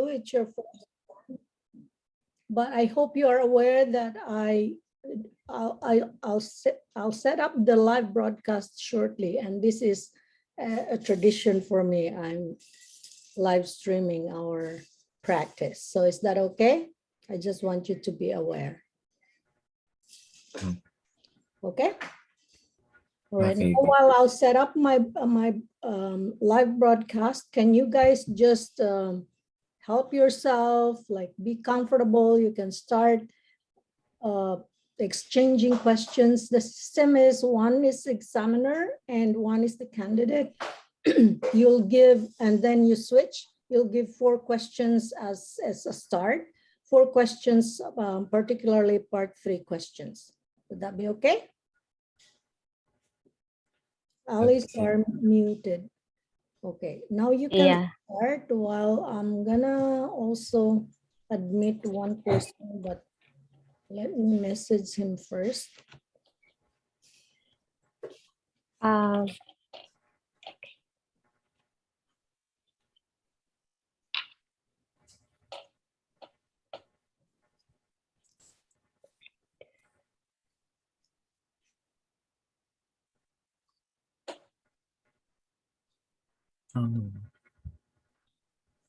you. It's your first. But I hope you are aware that I'll set up the live broadcast shortly, and this is a tradition for me. I'm live streaming our practice. So is that okay? I just want you to be aware. Okay. All right. Okay. Now, while I'll set up my live broadcast, can you guys just help yourself, like be comfortable? You can start exchanging questions. The system is one is examiner and one is the candidate. You'll give, and then you switch. You'll give 4 questions as a start, 4 questions, particularly part 3 questions. Would that be okay? Alice are muted. Okay, now you can start while I'm gonna also admit one person, but let me message him first.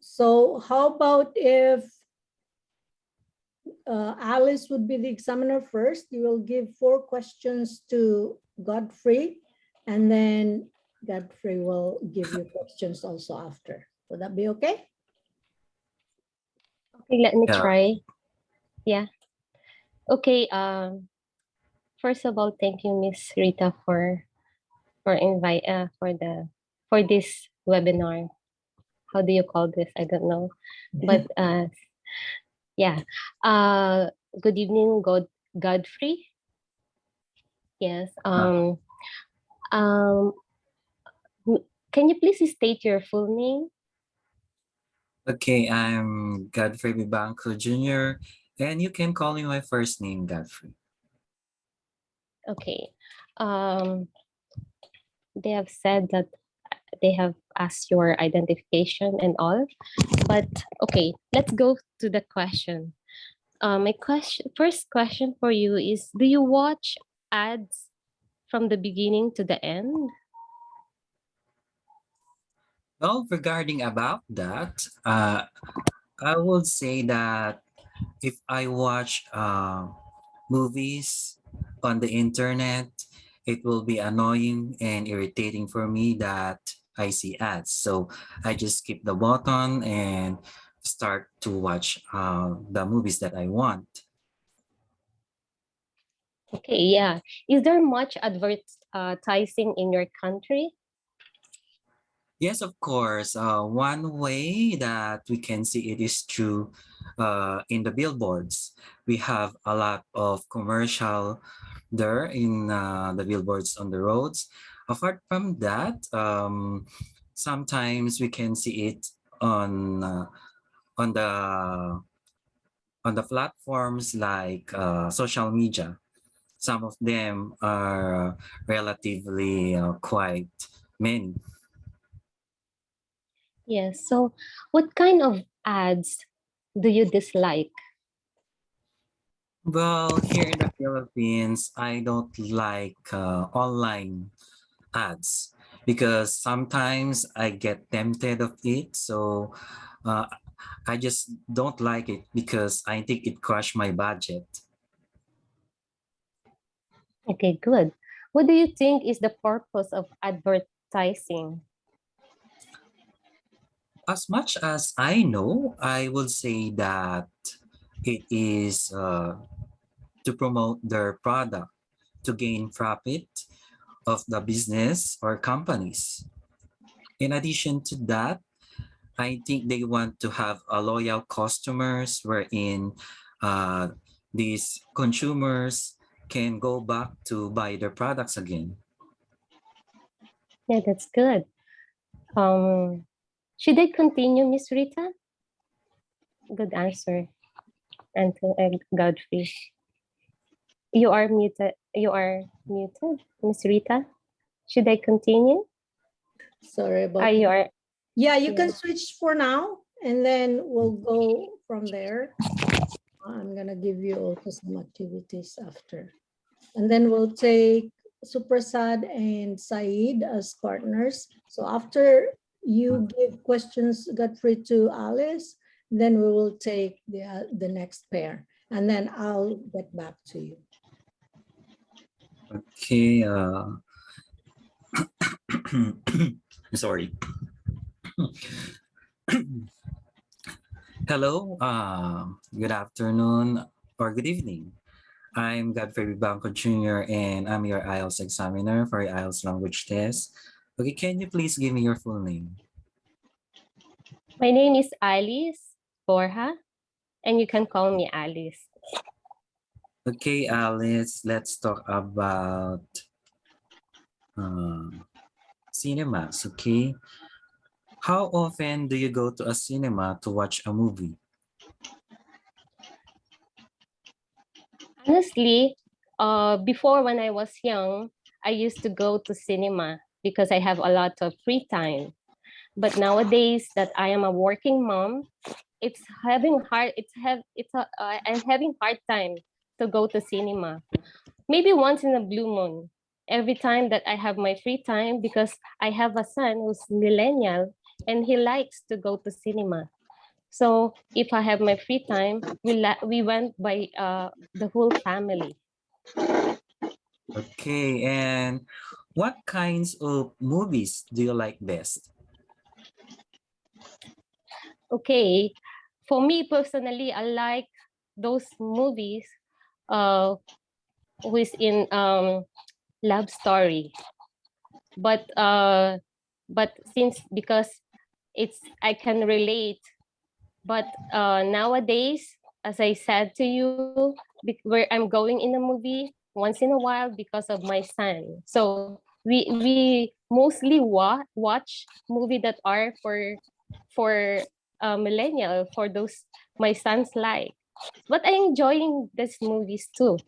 So how about if Alice would be the examiner first? You will give 4 questions to Godfrey, and then Godfrey will give you questions also after. Would that be okay? Okay, let me try. Yeah. Okay. First of all, thank you, Miss Rita, for this webinar. How do you call this? I don't know, but yeah. Good evening, Godfrey. Yes. Can you please state your full name? Okay, I'm Godfrey Bibanco Jr. and you can call me my first name, Godfrey. Okay. They have said that they have asked your identification and all, but okay, let's go to the question. My first question for you is, do you watch ads from the beginning to the end? Well, regarding about that, I would say that if I watch movies on the internet, it will be annoying and irritating for me that I see ads. So I just skip the button and start to watch the movies that I want. Okay, yeah. Is there much advertising in your country? Yes, of course. One way that we can see it is through in the billboards. We have a lot of commercial there in the billboards on the roads. Apart from that, sometimes we can see it on on the on the platforms like social media. Some of them are relatively quite many. Yes. So what kind of ads do you dislike? Well, here in the Philippines, I don't like online ads because sometimes I get tempted of it. So I just don't like it because I think it crushed my budget. Okay, good. What do you think is the purpose of advertising? As much as I know, I would say that it is to promote their product, to gain profit of the business or companies. In addition to that, I think they want to have a loyal customers wherein these consumers can go back to buy their products again. Yeah, that's good. Should I continue, Miss Rita? Good answer. And Godfrey. You are muted. You are muted, Miss Rita. Should I continue? Sorry about you are. Yeah, you can switch for now. And then we'll go from there. I'm gonna give you also some activities after. And then we'll take Suprasad and Syed as partners. So after you give questions, Godfrey, to Alice, then we will take the next pair. And then I'll get back to you. Okay. Sorry. Hello. Good afternoon or good evening. I'm Godfrey Banco Jr. and I'm your IELTS examiner for your IELTS language test. Okay, can you please give me your full name? My name is Alice Borja, and you can call me Alice. Okay, Alice, let's talk about cinemas, okay? How often do you go to a cinema to watch a movie? Honestly, before when I was young, I used to go to cinema because I have a lot of free time. But nowadays that I am a working mom, it's having hard. I'm having hard time to go to cinema. Maybe once in a blue moon. Every time that I have my free time, because I have a son who's millennial and he likes to go to cinema. So if I have my free time, we went by the whole family. Okay, and what kinds of movies do you like best? Okay, for me personally, I like those movies uh, who is in love story. But since because it's I can relate. But nowadays, as I said to you, where I'm going in a movie once in a while because of my son. So we mostly watch movie that are for millennial, for those my sons like. But I'm enjoying these movies too.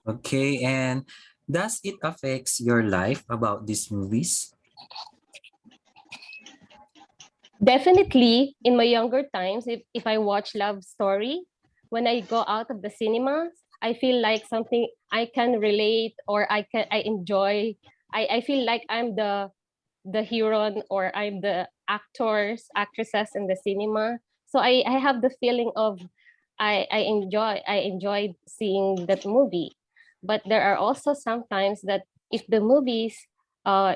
Okay, and does it affects your life about these movies? Definitely, in my younger times, if I watch love story, when I go out of the cinema, I feel like something I can relate or I enjoy. I feel like I'm the hero or I'm the actresses in the cinema. So I have the feeling of I enjoyed seeing that movie. But there are also sometimes that if the movies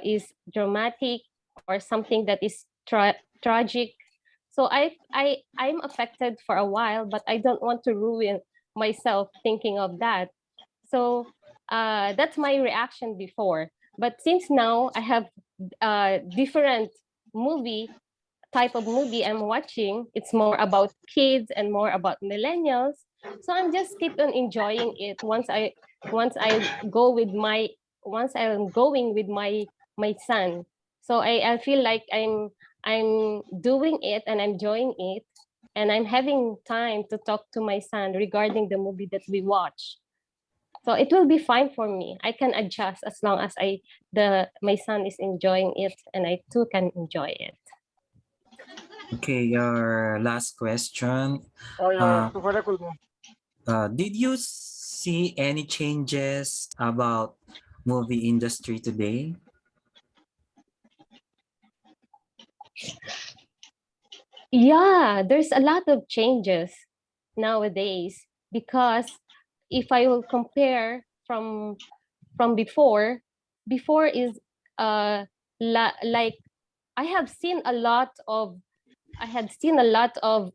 is dramatic or something that is tragic, so I'm affected for a while, but I don't want to ruin myself thinking of that. So that's my reaction before. But since now I have different movie type of movie I'm watching, it's more about kids and more about millennials. So I'm just keep on enjoying it once I go with my once I'm going with my son. So I feel like I'm doing it and I'm enjoying it, and I'm having time to talk to my son regarding the movie that we watch. So it will be fine for me. I can adjust as long as my son is enjoying it and I too can enjoy it. Okay, your last question. Oh yeah, Uh, did you see any changes about movie industry today? Yeah, there's a lot of changes nowadays because if I will compare from before is like I have seen a lot of I had seen a lot of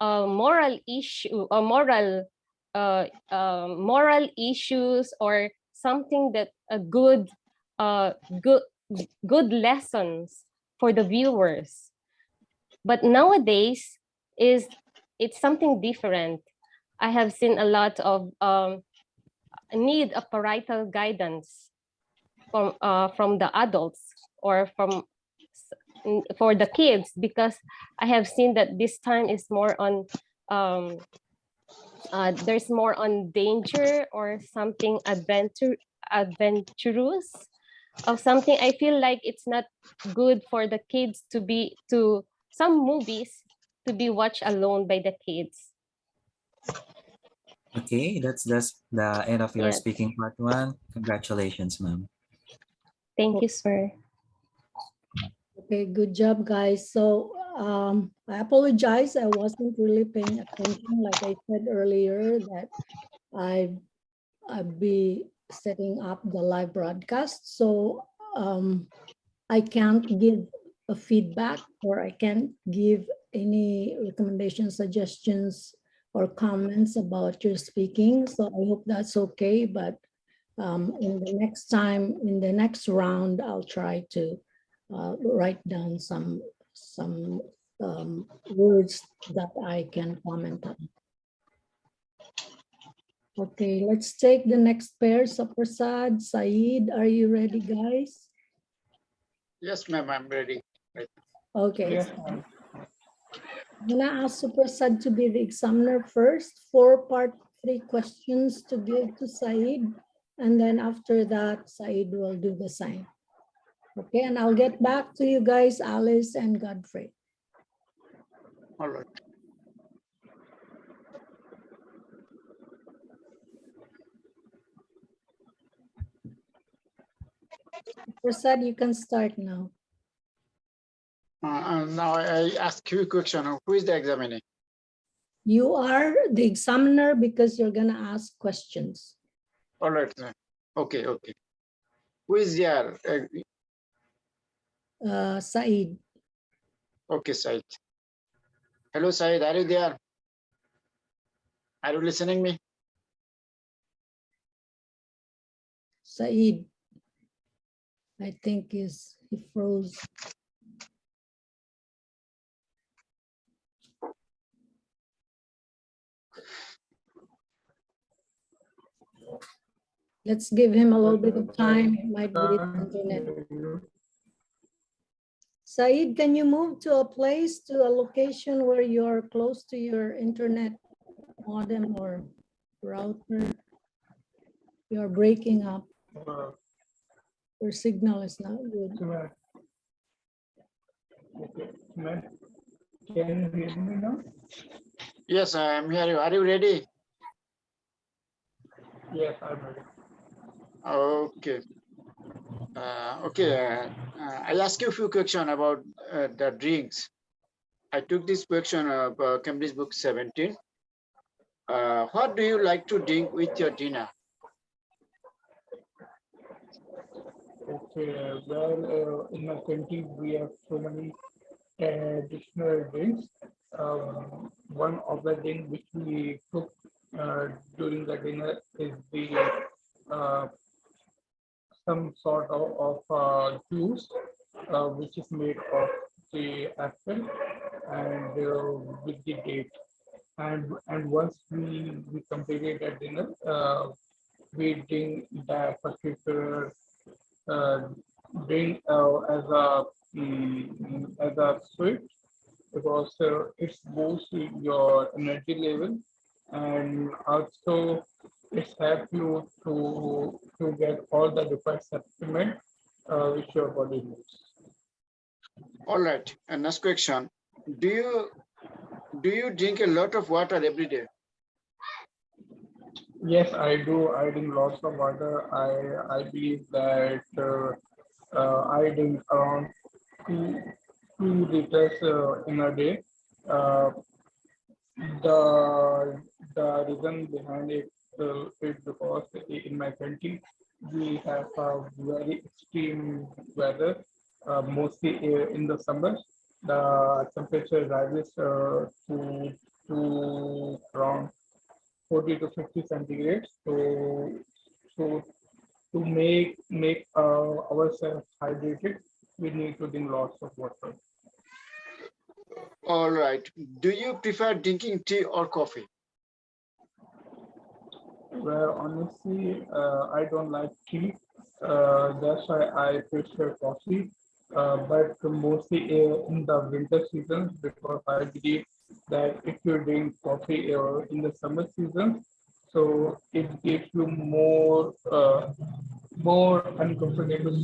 moral issue or moral issues or something that a uh, good good lessons for the viewers. But nowadays is it's something different. I have seen a lot of need a parental guidance from the adults or for the kids, because I have seen that this time is more on um, there's more on danger or something adventurous. of something. I feel like it's not good for the kids to some movies to be watched alone by the kids. Okay, that's the end of your Yeah. speaking part one. Congratulations, ma'am. Thank you, sir. Okay, good job, guys. So I apologize. I wasn't really paying attention. Like I said earlier, that I'd be setting up the live broadcast. So I can't give a feedback, or I can't give any recommendations, suggestions, or comments about your speaking. So I hope that's okay. But in the next time, in the next round, I'll try to write down some words that I can comment on. Okay, let's take the next pair. Suprasad, Syed, are you ready, guys? Yes, ma'am, I'm ready. Okay. Yes, I'm gonna ask Suprasad to be the examiner first. 4-part, 3 questions to give to Syed, and then after that, Syed will do the same. Okay, and I'll get back to you guys, Alice and Godfrey. All right. Prasad, you can start now. Now I ask you a question. Who is the examiner? You are the examiner because you're gonna ask questions. All right, sir. Okay, okay. Who is there? Syed. Okay, Syed. Hello, Syed. Are you there? Are you listening me? Syed, I think he froze. Let's give him a little bit of time. It might be the internet. Syed, can you move to a place, to a location where you're close to your internet modem or router? You're breaking up. Your signal is not good. Can you hear me now? Yes, I am here. Are you ready? Yes, I'm ready. Okay. I ask you a few questions about the drinks. I took this question of Cambridge Book 17. What do you like to drink with your dinner? Okay, well, in my country, we have so many traditional drinks. One of the things which we cook during the dinner is the uh, some sort of juice which is made of the apple and with the date. And once we completed that dinner, we drink that particular uh, drink as a sweet because it boosts your energy level and also it helps you to get all the different supplement which your body needs. All right. And next question. Do you drink a lot of water every day? Yes, I do. I drink lots of water. I believe that I drink around two 2 liters in a day. Uh, the reason behind it is because in my country we have a very extreme weather, mostly in the summer. The temperature rises to around 40 to 50 centigrade. So to make ourselves hydrated, we need to drink lots of water. All right. Do you prefer drinking tea or coffee? Well, honestly, I don't like tea. That's why I prefer coffee. But mostly in the winter season, because I believe that if you drink coffee in the summer season, So it gives you more uncomfortable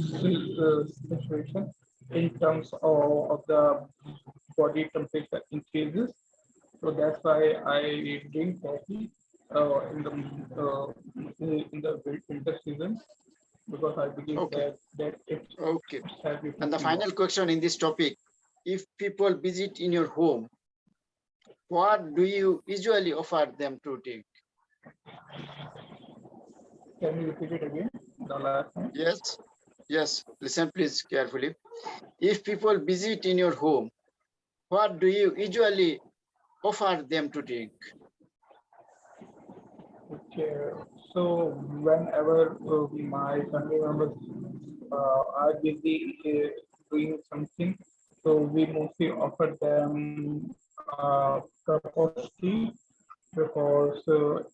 situation in terms of the body temperature increases. So that's why I drink coffee uh, in the winter season, because I believe Okay. that it Okay. helps you And the to final question in this topic, if people visit in your home, what do you usually offer them to drink? Can you repeat it again? The last one. Yes. Yes. Listen, please, carefully. If people visit in your home, what do you usually offer them to drink? Okay. So whenever my family members are busy doing something, so we mostly offer them a cup of tea, because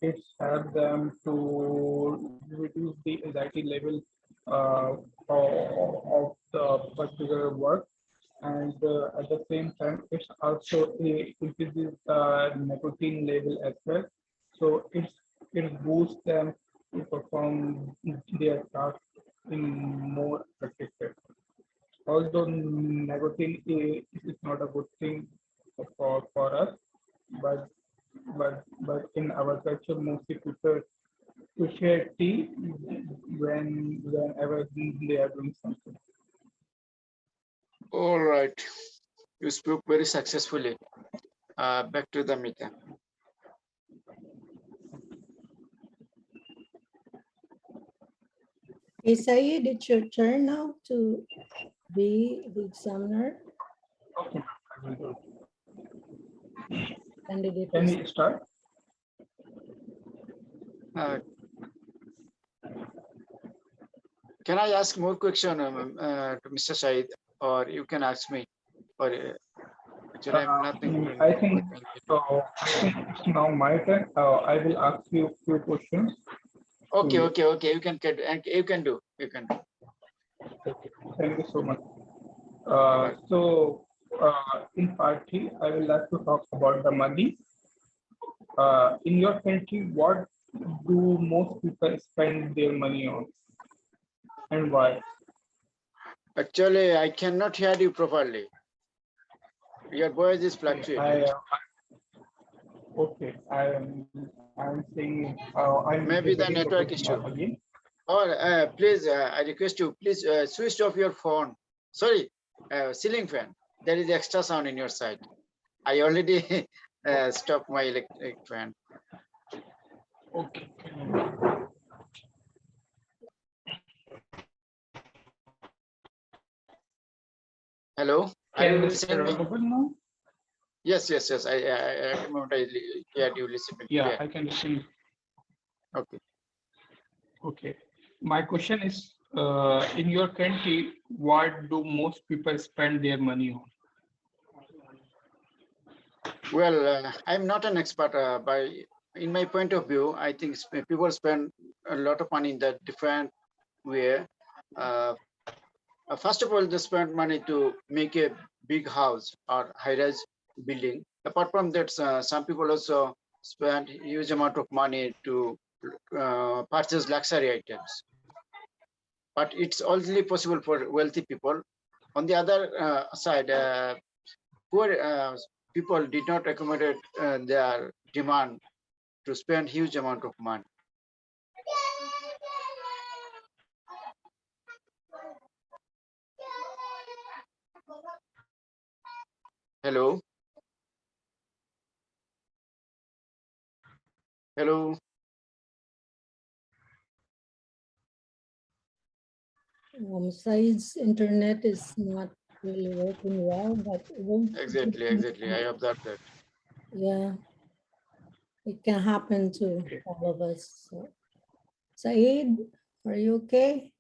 it's help them to reduce the anxiety level of the particular work, and at the same time it's also increases the nicotine level as well, so it boosts them to perform their task in more effective. Although nicotine is not a good thing for us, but but in our culture mostly people to share tea whenever they are doing something. All right. You spoke very successfully. Back to the meeting. Hey, Syed, it's your turn now to be the examiner. Okay, I will do. Candidate Can is we start? Uh, can I ask more question to Mr. Syed, or you can ask me? Or actually, I'm nothing. I think it's now my turn. I will ask you a few questions. Okay, you. okay. You can get. You can do. You can do. Okay, thank you so much. Right. In part three, I will like to talk about the money. In your country, what do most people spend their money on, and why? Actually, I cannot hear you properly. Your voice is Okay, fluctuated. I'm saying I'm Maybe the repeating the network question issue. again. Or please, I request you, please switch off your phone. Sorry, ceiling fan. There is extra sound in your side. I already stopped my electric fan. Okay. Hello, are you Can this be listening me? audible now? Yes. I remember I heard you listening Yeah, clear. I can listen. Okay. Okay. My question is, in your country, what do most people spend their money on? Well, I'm not an expert, in my point of view, I think people spend a lot of money in the different way. First of all, they spend money to make a big house or high-rise building. Apart from that, some people also spend huge amount of money to purchase luxury items. But it's only possible for wealthy people. On the other side, poor people did not accommodate their demand to spend huge amount of money. Hello. Hello. Syed's internet is not really working well, but Exactly. I observed that. yeah, it can happen to all of us. So, Syed, are you okay?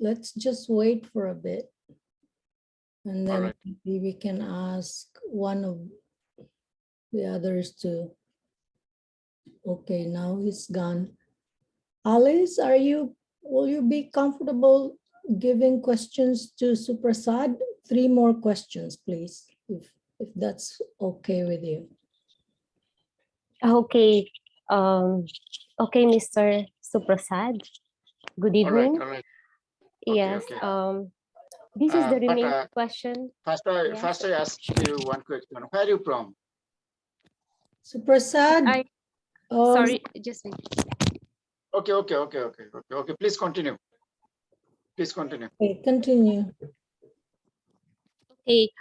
Let's just wait for a bit, and then right. maybe we can ask one of the others to. Okay, now he's gone. Alice, will you be comfortable giving questions to Suprasad? 3 more questions, please, if that's okay with you. Okay. Okay, Mr. Suprasad. Good All right, evening. all right. Yes. Okay. This is the But remaining question. first, Yes. I ask you one question. Where are you from? Suprasad, Sorry, just wait. Okay. Please continue. Please continue. okay, continue. Okay.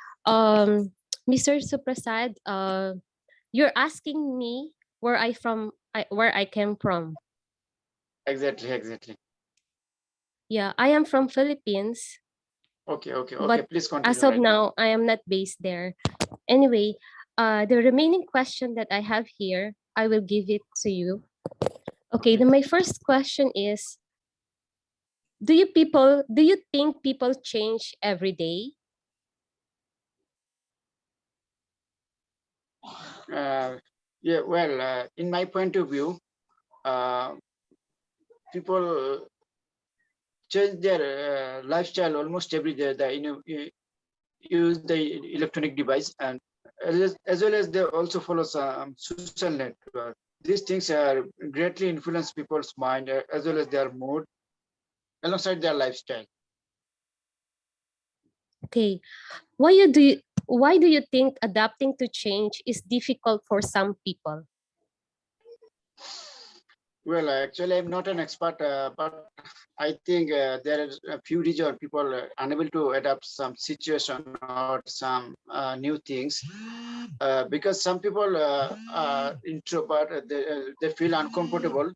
Mr. Suprasad, you're asking me where where I came from. Exactly. Yeah, I am from Philippines, Okay. but Please continue. as of Right now, I am not based there. Anyway, the remaining question that I have here, I will give it to you. Okay, then my first question is, do you think people change every day? Yeah. Well, in my point of view, uh, people change their lifestyle almost every day. Use the electronic device, and as well as they also follow some social network. These things are greatly influence people's mind as well as their mood alongside their lifestyle. Okay. Why do you think adapting to change is difficult for some people? Well, actually, I'm not an expert, but I think there is a few reasons people are unable to adapt some situation or some new things. Because some people are introvert, they feel uncomfortable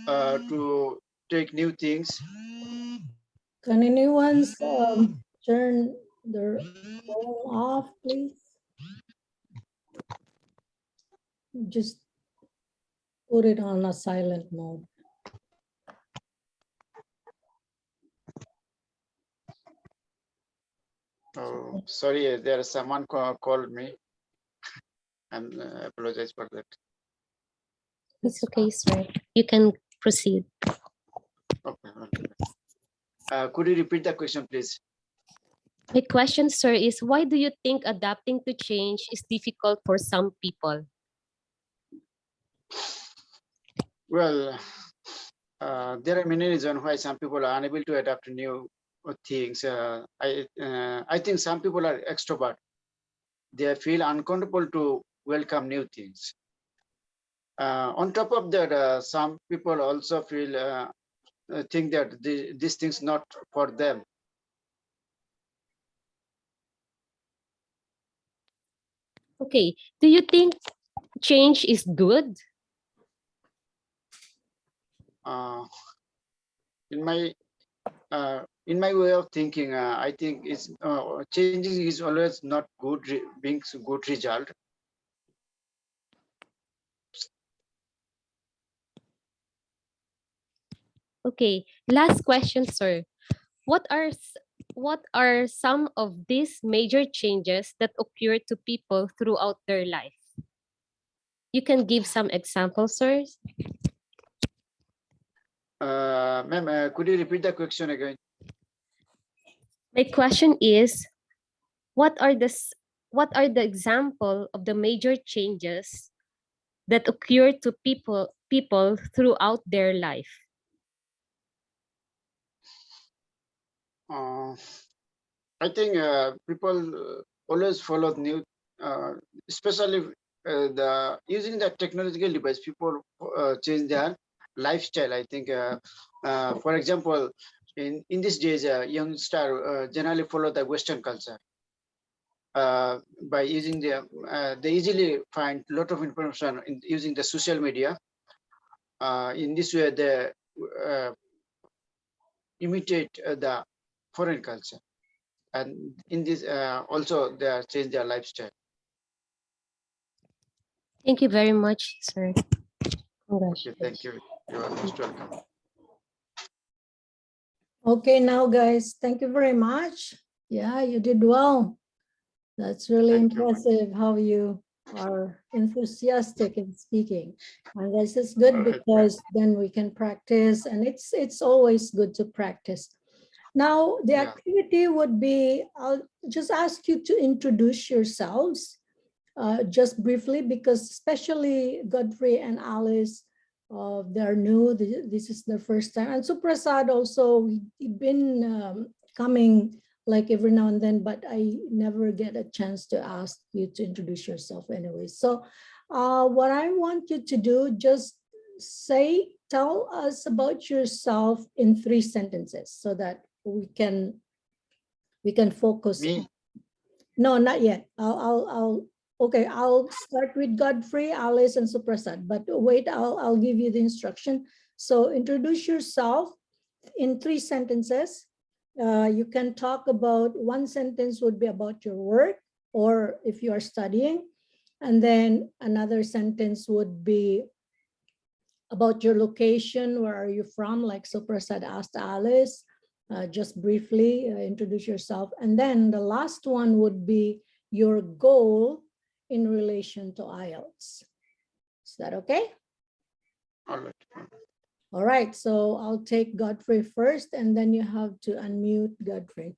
to take new things. Can anyone turn their phone off, please? Just put it on a silent mode. Oh, sorry, there is someone called me. And apologize for that. It's okay, sir. You can proceed. Okay. Could you repeat the question, please? My question, sir, is why do you think adapting to change is difficult for some people? Well, there are many reasons why some people are unable to adapt to new things. I think some people are extrovert. They feel uncomfortable to welcome new things. On top of that, some people also feel think that these things not for them. Okay. Do you think change is good? In my way of thinking, I think it's changing is always not good, being good result. Okay. Last question, sir. What are some of these major changes that occur to people throughout their life? You can give some examples, sir. Ma'am, could you repeat the question again? My question is, what are the example of the major changes that occur to people throughout their life? I think people always follow new, especially the using the technological device. People change their lifestyle. I think, for example, in these days, youngster generally follow the Western culture. By using they easily find a lot of information using the social media. In this way, they uh, imitate the foreign culture, and in this also they are change their lifestyle. Thank you very much, sir. Okay, thank you. You are most welcome. Okay, now guys, thank you very much. Yeah, you did well. That's really Thank you. impressive how you are enthusiastic in speaking. And this is good All right. because then we can practice, and it's always good to practice. Now, the Yeah. activity would be, I'll just ask you to introduce yourselves. just briefly, because especially Godfrey and Alice, they're new. This is their first time. And Suprasad also, he'd been coming like every now and then, but I never get a chance to ask you to introduce yourself anyway. So what I want you to do, just tell us about yourself in 3 sentences so that we can focus. Me? No, not yet. Okay, I'll start with Godfrey, Alice, and Suprasad. But wait, I'll give you the instruction. So introduce yourself in 3 sentences. You can talk about, 1 sentence would be about your work or if you are studying. And then another sentence would be about your location. Where are you from? Like Suprasad asked Alice. Just briefly introduce yourself. And then the last one would be your goal in relation to IELTS. Is that okay? All right. All right, so I'll take Godfrey first, and then you have to unmute Godfrey.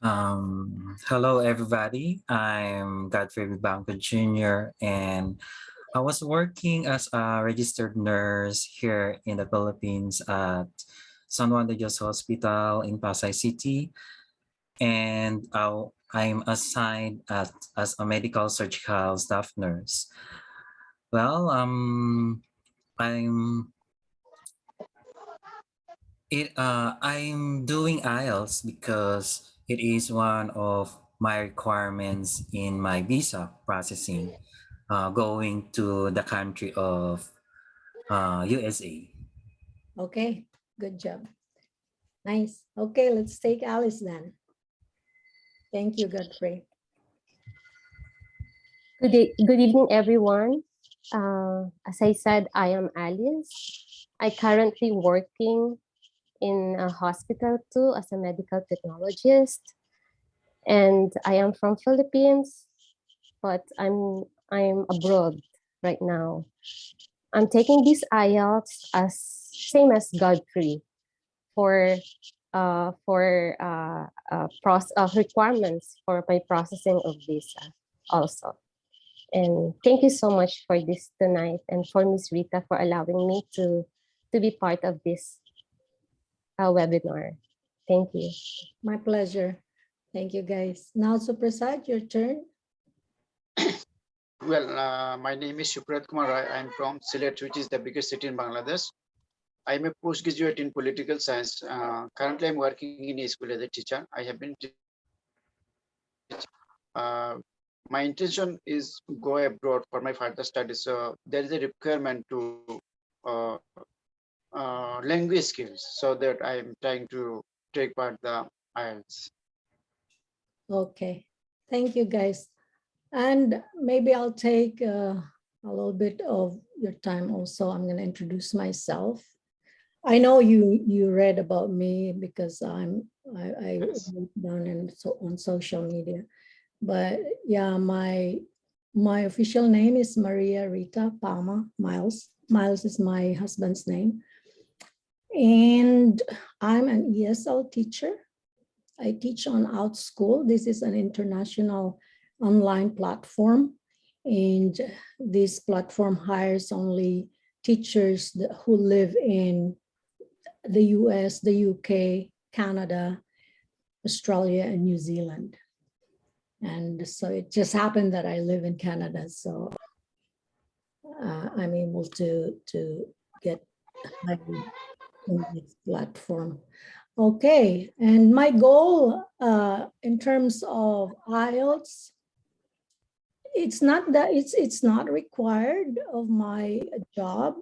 Hello, everybody. I'm Godfrey Banco Jr. and I was working as a registered nurse here in the Philippines at San Juan de Dios Hospital in Pasay City. And I'm assigned as a medical surgical staff nurse. Well, I'm doing IELTS because it is one of my requirements in my visa processing, going to the country of USA. Okay, good job. Nice. Okay, let's take Alice then. Thank you, Godfrey. Good evening, everyone. As I said, I am Alice. I currently working in a hospital too as a medical technologist, and I am from Philippines, but I'm abroad right now. I'm taking this IELTS as same as Godfrey for requirements for my processing of visa also. And thank you so much for this tonight, and for Miss Rita for allowing me to be part of this webinar. Thank you. My pleasure. Thank you, guys. Now, Suprasad, your turn. Well, my name is Suprasad Kumar Rai. I'm from Syed, which is the biggest city in Bangladesh. I'm a postgraduate in political science. Currently, I'm working in a school as a teacher. I have been my intention is go abroad for my further studies. So there is a requirement to uh, language skills, so that I'm trying to take part the IELTS. Okay. Thank you, guys. And maybe I'll take a little bit of your time also. I'm going to introduce myself. I know you read about me because I Yes. wrote down on social media. But yeah, my official name is Maria Rita Palma Miles. Miles is my husband's name. And I'm an ESL teacher. I teach on OutSchool. This is an international online platform. And this platform hires only teachers who live in the US, the UK, Canada, Australia, and New Zealand. And so it just happened that I live in Canada, so I'm able to get hired in this platform. Okay, and my goal in terms of IELTS, it's not that it's not required of my job.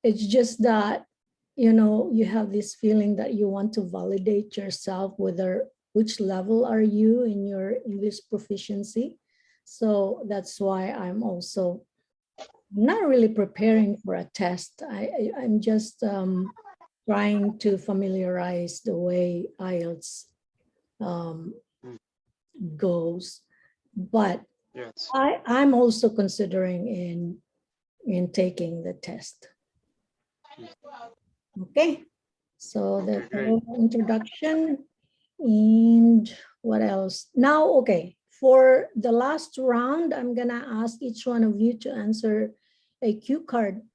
It's just that, you know, you have this feeling that you want to validate yourself, which level are you in your English proficiency. So that's why I'm also not really preparing for a test. I'm just trying to familiarize the way IELTS goes. But Yes. I'm also considering in taking the test. Okay, so that's Okay, great. a little introduction. And What else? Now, okay, for the last round, I'm gonna ask each one of you to answer a cue card.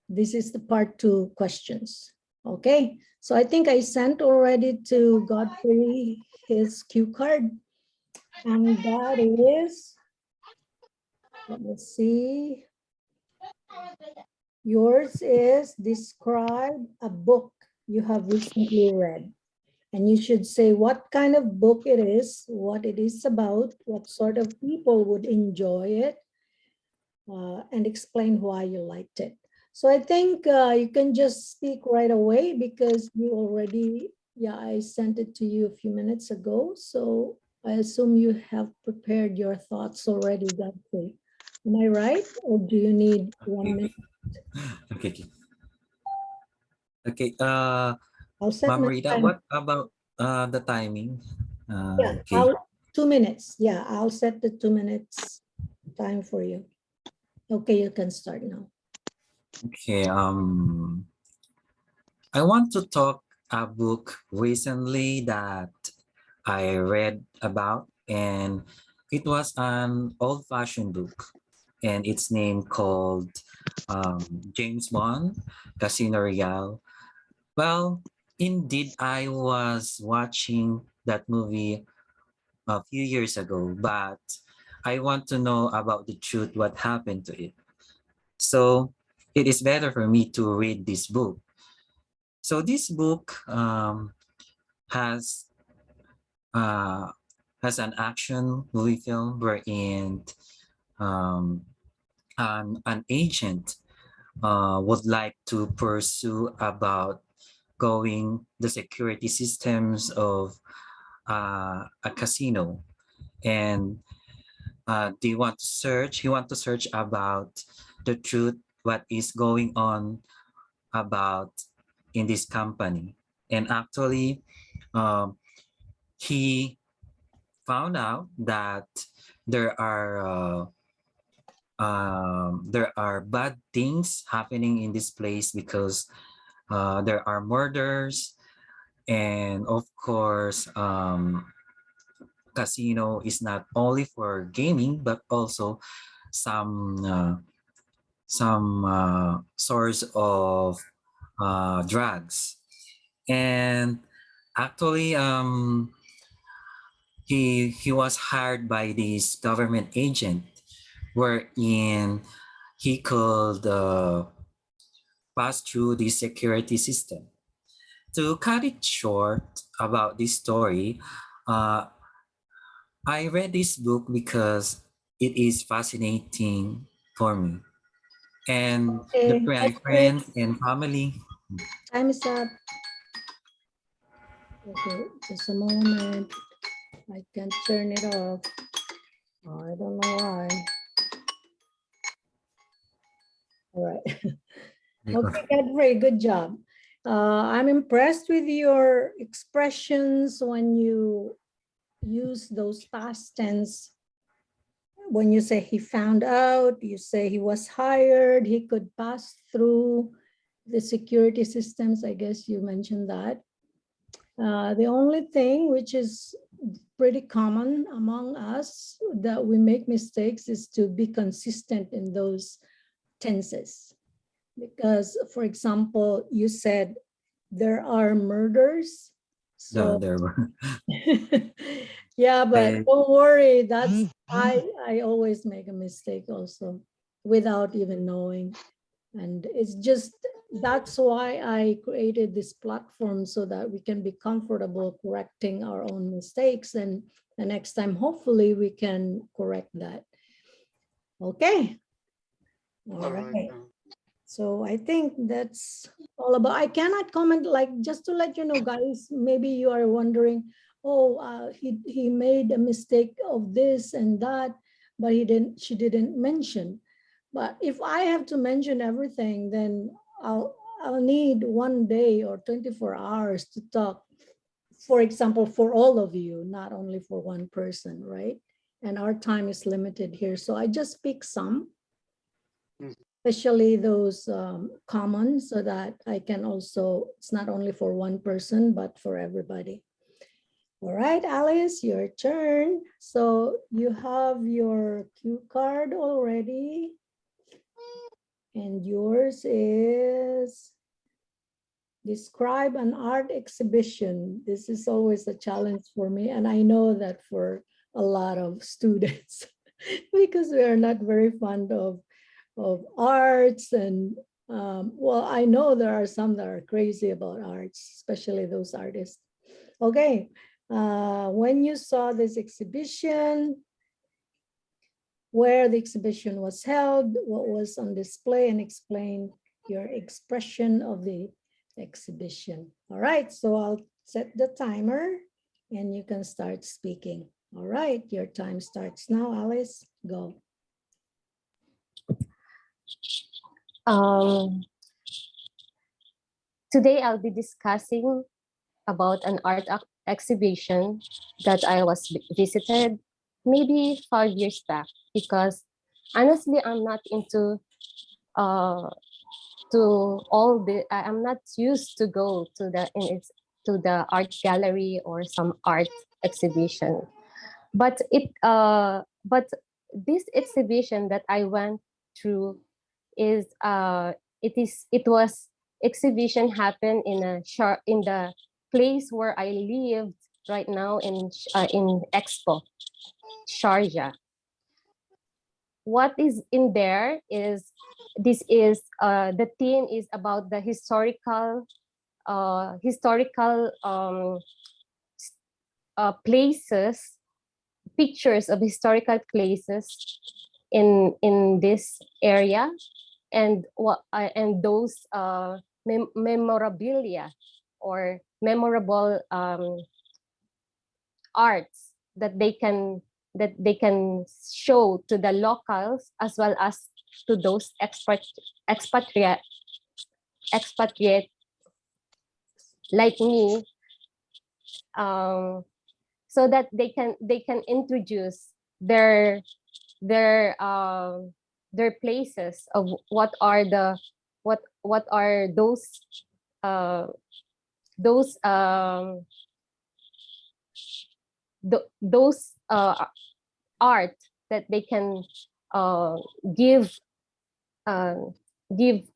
This is the part 2 questions. Okay, so I think I sent already to Godfrey his cue card, and that is, let me see. Yours is describe a book you have recently read. And you should say what kind of book it is, what it is about, what sort of people would enjoy it, and explain why you liked it. So I think you can just speak right away because you already, yeah, I sent it to you a few minutes ago. So I assume you have prepared your thoughts already, Godfrey. Am I right? Or do you need 1 minute? Okay. Okay. I'll set Ma'am my Rita, time. what about the timing? Yeah, Okay. 2 minutes. Yeah, I'll set the 2 minutes time for you. Okay, you can start now. Okay. I want to talk a book recently that I read about, and it was an old-fashioned book, and it's named called James Bond, Casino Royale. Well, indeed, I was watching that movie a few years ago, but I want to know about the truth, what happened to it. So it is better for me to read this book. So this book has uh, has an action movie film wherein um, an agent would like to pursue about going the security systems of a casino, and he want to search about the truth, what is going on about in this company. And actually he found out that there there are bad things happening in this place because there are murders, and of course casino is not only for gaming but also some source of drugs. And actually he was hired by this government agent wherein he could pass through the security system. To cut it short about this story, uh, I read this book because it is fascinating for me. And Okay, my that's great. friends and family. Time is up. Okay, just a moment. I can turn it off. Oh, I don't know why. All right. Okay, Godfrey, good job. I'm impressed with your expressions when you use those past tense. When you say he found out, you say he was hired, he could pass through the security systems. I guess you mentioned that. The only thing which is pretty common among us that we make mistakes is to be consistent in those tenses. Because, for example, you said there are murders. Yeah, So there were. yeah, but I, don't worry. That's I always make a mistake also without even knowing. And it's just that's why I created this platform so that we can be comfortable correcting our own mistakes. And the next time, hopefully, we can correct that. Okay. All All right. right. So I think that's all about. I cannot comment, like, just to let you know, guys, maybe you are wondering, oh, he made a mistake of this and that, but she didn't mention. But if I have to mention everything, then I'll need 1 day or 24 hours to talk, for example, for all of you, not only for one person, right? And our time is limited here. So I just pick some, especially those common, so that I can also, it's not only for one person, but for everybody. All right, Alice, your turn. So you have your cue card already. And yours is describe an art exhibition. This is always a challenge for me. And I know that for a lot of students, because we are not very fond of arts. And well, I know there are some that are crazy about arts, especially those artists. Okay, when you saw this exhibition, where the exhibition was held, what was on display, and explain your expression of the exhibition. All right, so I'll set the timer and you can start speaking. All right, your time starts now, Alice, go. Today I'll be discussing about an art exhibition that I was visited maybe 5 years back, because honestly I'm not into to all the I'm not used to go to the art gallery or some art exhibition. But this exhibition that I went through is it was exhibition happened in in the place where I lived right now in Expo, Sharjah. What is in there is the theme is about the historical places, pictures of historical places in this area, and those memorabilia or memorable arts that they can show to the locals as well as to those expatriate like me, so that they can introduce their their places of what are uh, those those art that they can uh, give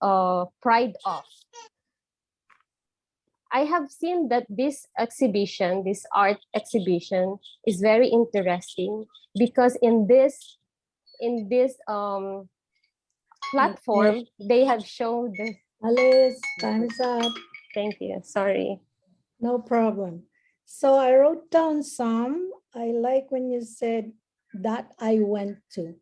uh, pride of. I have seen that this exhibition, this art exhibition, is very interesting because in this platform they have shown the. Alice, time is up. Thank you. Sorry. No problem. So I wrote down some. I like when you said that I went to.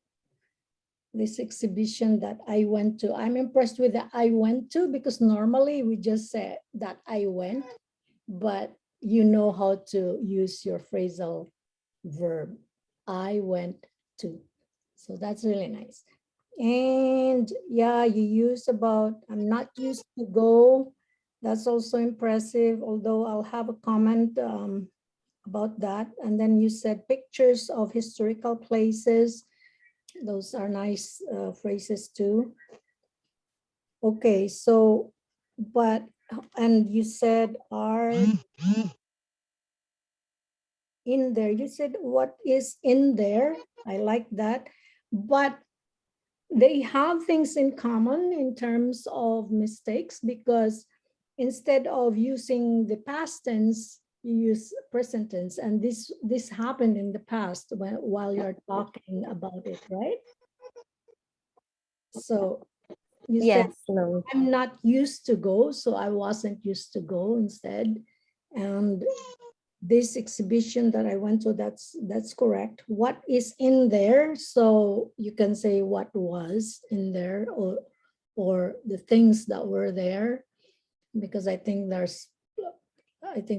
This exhibition that I went to. I'm impressed with the I went to, because normally we just say that I went, but you know how to use your phrasal verb. I went to. So that's really nice. And yeah, you use about I'm not used to go. That's also impressive, although I'll have a comment about that. And then you said pictures of historical places. Those are nice phrases too. Okay, so, and you said art in there. You said what is in there. I like that. But they have things in common in terms of mistakes, because instead of using the past tense, you use present tense. And this happened in the past while you're talking about it, right? So you said, Yes. No. I'm not used to go, so I wasn't used to go instead. And this exhibition that I went to, that's correct. What is in there? So you can say what was in there, or the things that were there, because I think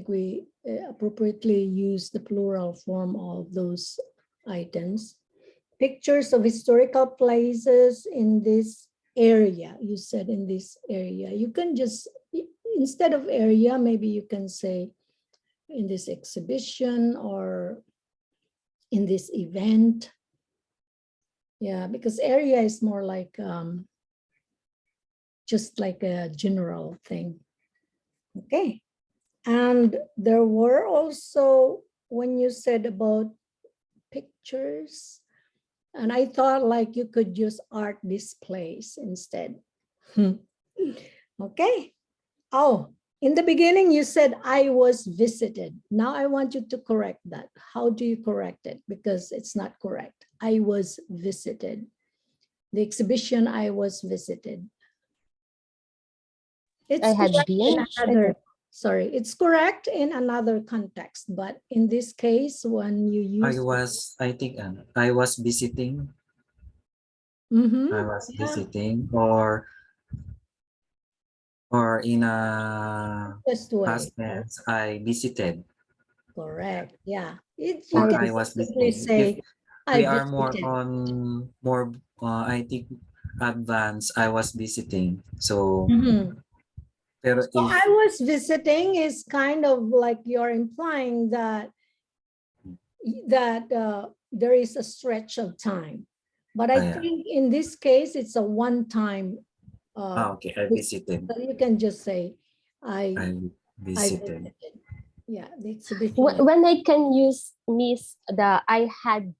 we appropriately use the plural form of those items. Pictures of historical places in this area. You said in this area. You can just, instead of area, maybe you can say in this exhibition or in this event. Yeah, because area is more like just like a general thing. Okay. And there were also when you said about pictures, and I thought like you could use art displays instead. Okay. Oh, in the beginning you said I was visited. Now I want you to correct that. How do you correct it? Because it's not correct. I was visited. The exhibition I was visited. It's I had correct in been. another, sorry, it's correct in another context, but in this case, when you use I was visiting. Mhm, I was yeah, visiting, or in a just way, past tense, I visited, correct, yeah. You or I can I was simply visiting. If say, I we are more visited. on more, I think, advanced, I was visiting. So, Mhm. pero So if I was visiting is kind of like you're implying that there is a stretch of time. But I yeah. think in this case, it's a one-time. Okay, I Visit. visited. So you can just say, I I I visited. visited. Yeah, the exhibition. when I can use miss the I had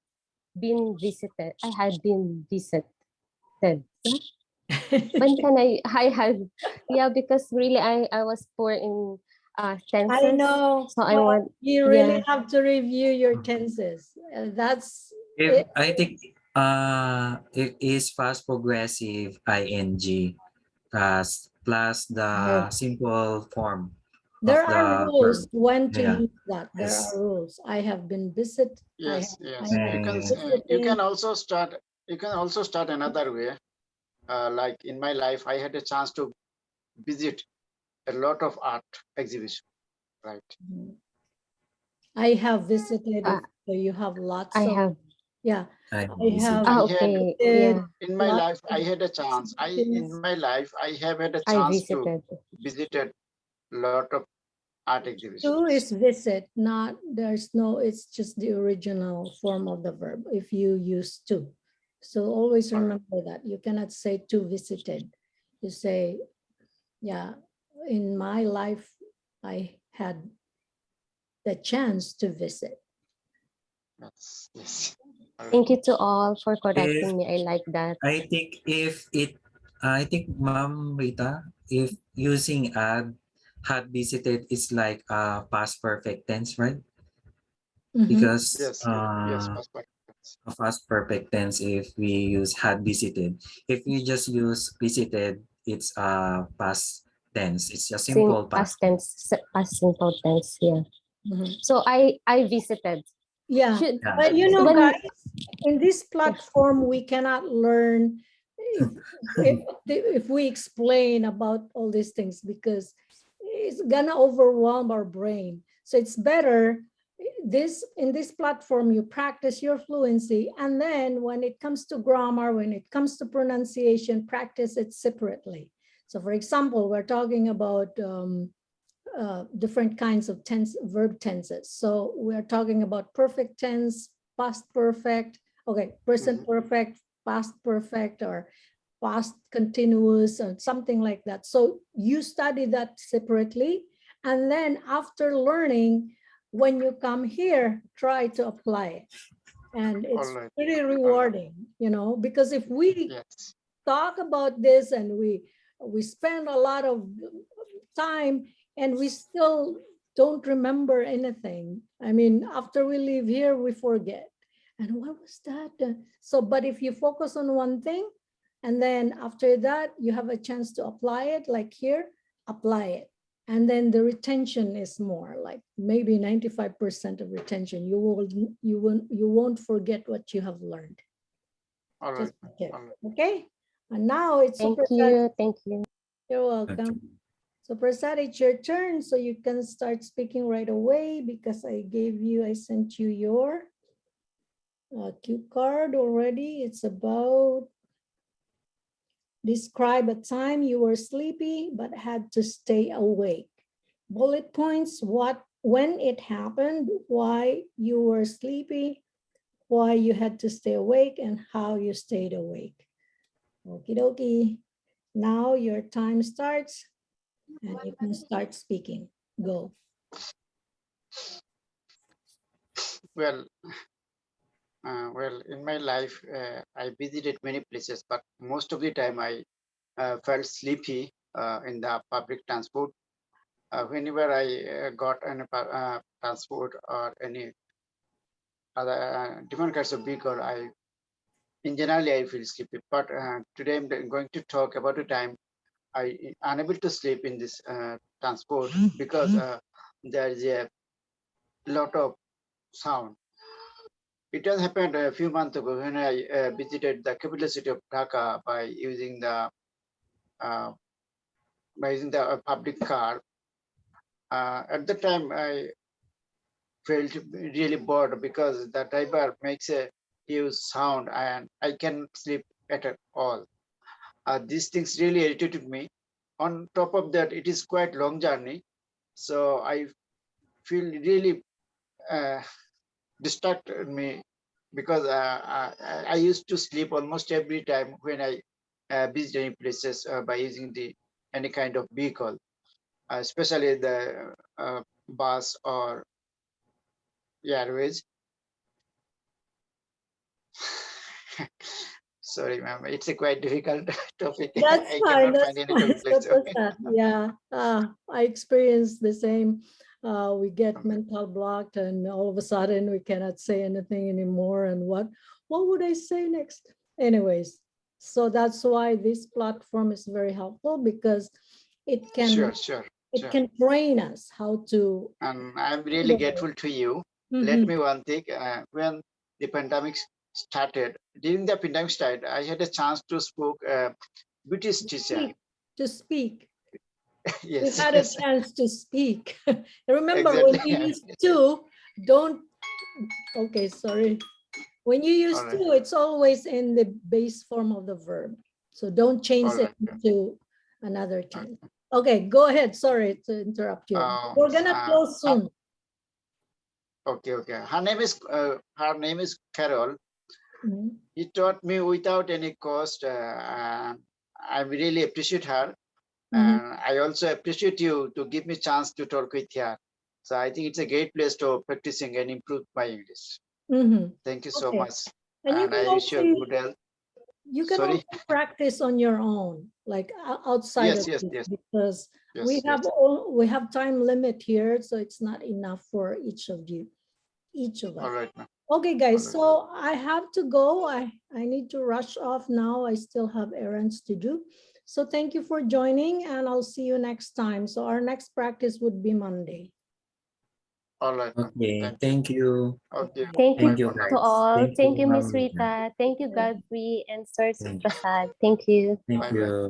been visited. I had been visited. Yeah? When can I had yeah, because really I was poor in I tenses. know, So I but want you really yeah. have to review your tenses. That's If it. I think it is fast progressive ing plus the simple form of There are the rules verb. when to Yeah. use that. There are Yes. rules. I have been visit. Yes, I yes. have been And You visiting. can also start. You can also start another way. Like in my life, I had a chance to visit a lot of art exhibition. Right. I have visited. Uh, If you have lots I of, have yeah, I I have visited. okay. visited Yeah. In my lots life, I of had a chance. exhibitions. In my life, I have had a I chance to visited. visit a lot of art To exhibitions. is visit, not there's no, it's just the original form of the verb if you use to. So always All right. remember that. You cannot say to visited. You say, yeah, in my life, I had the chance to visit. Yes. Yes. All right. Thank you to all for If correcting me. I like that. I think Ma'am Rita, if using had visited is like past perfect tense, right? Mhm. Because Yes. Yes. Perspective. a past perfect tense if we use had visited. If we just use visited, it's past tense. It's a simple Past past. tense, past simple tense. Yeah. Mhm. So I visited. Yeah, Should Yeah. but you know, when guys, in this yeah, platform, we cannot learn if, if we explain about all these things because it's gonna overwhelm our brain. So it's better this in this platform you practice your fluency, and then when it comes to grammar, when it comes to pronunciation, practice it separately. So for example, we're talking about different kinds of verb tenses. So we're talking about perfect tense, past perfect, okay, present perfect, past perfect, or past continuous, or something like that. So you study that separately. And then after learning, when you come here, try to apply it. And All it's right. pretty All right. rewarding, because if we Yes. talk about this and we spend a lot of time and we still don't remember anything. I mean, after we leave here, we forget. And what was that? So, but if you focus on one thing, and then after that, you have a chance to apply it, like here, apply it. And then the retention is more, like maybe 95% of retention. You won't forget what you have learned. All right. Just like it. All right. Okay. And now it's thank super. you. Thank you. You're Okay. welcome. So Prasad, it's your turn. So you can start speaking right away because I sent you your cue card already. It's about describe a time you were sleepy but had to stay awake. Bullet points, when it happened, why you were sleepy, why you had to stay awake, and how you stayed awake. Okie dokie. Now your time starts and you can start speaking. Go. Well, well, in my life, I visited many places, but most of the time I felt sleepy in the public transport. Whenever I got any transport or any other different kinds of vehicle, in generally I feel sleepy. But today I'm going to talk about a time I unable to sleep in this transport because there is a lot of sound. It has happened a few months ago when I visited the capital city of Dhaka uh, by using the public car. At the time, I felt really bored because the driver makes a huge sound and I can sleep at all. These things really irritated me. On top of that, it is quite long journey, so I feel really uh, distracted me because I used to sleep almost every time when I visit any places by using the any kind of vehicle, especially the bus or airways. Sorry, ma'am, it's a quite difficult topic. That's I fine. cannot That's find any fine. topic. Like so. Suprasad. Yeah, I experienced the same. We get mental blocked, and all of a sudden we cannot say anything anymore. And what would I say next? Anyways, so that's why this platform is very helpful because it Sure, can sure, it sure. can train us how to. And I'm really grateful to you. Let Mhm. me one thing. When the pandemic started, during the pandemic started, I had a chance to spoke British teacher. To speak. You Yes, had a yes, chance to speak. Remember, when exactly. you use to, don't, okay, sorry. When you use All right, to, it's always in the base form of the verb. So don't change all it right. to another tense. Okay, go ahead. Sorry to interrupt you. We're gonna close soon. okay, okay. Her name is Carol. Mhm. He taught me without any cost. I really appreciate her. Mhm. And I also appreciate you to give me chance to talk with her. So I think it's a great place to practicing and improve my English. Mhm. Thank you so Okay. much. And you And can I wish you also a good health. you can Sorry. also practice on your own, like outside Yes, of yes, this, yes, because yes, yes. we have time limit here, so it's not enough for each of you, each of us. All right, ma'am. Okay, All guys, right. so I have to go. I need to rush off now. I still have errands to do. So thank you for joining, and I'll see you next time. So our next practice would be Monday. All right, ma'am. Okay, Thank you. thank you. Okay. Thank Bye you Thank you, for now. to guys. all. Thank Thank you, you, Miss Ma'am Rita. Rita. Thank you, Yeah. Godfrey and Sir Thank Suprasad. Thank you. thank Bye bye. you.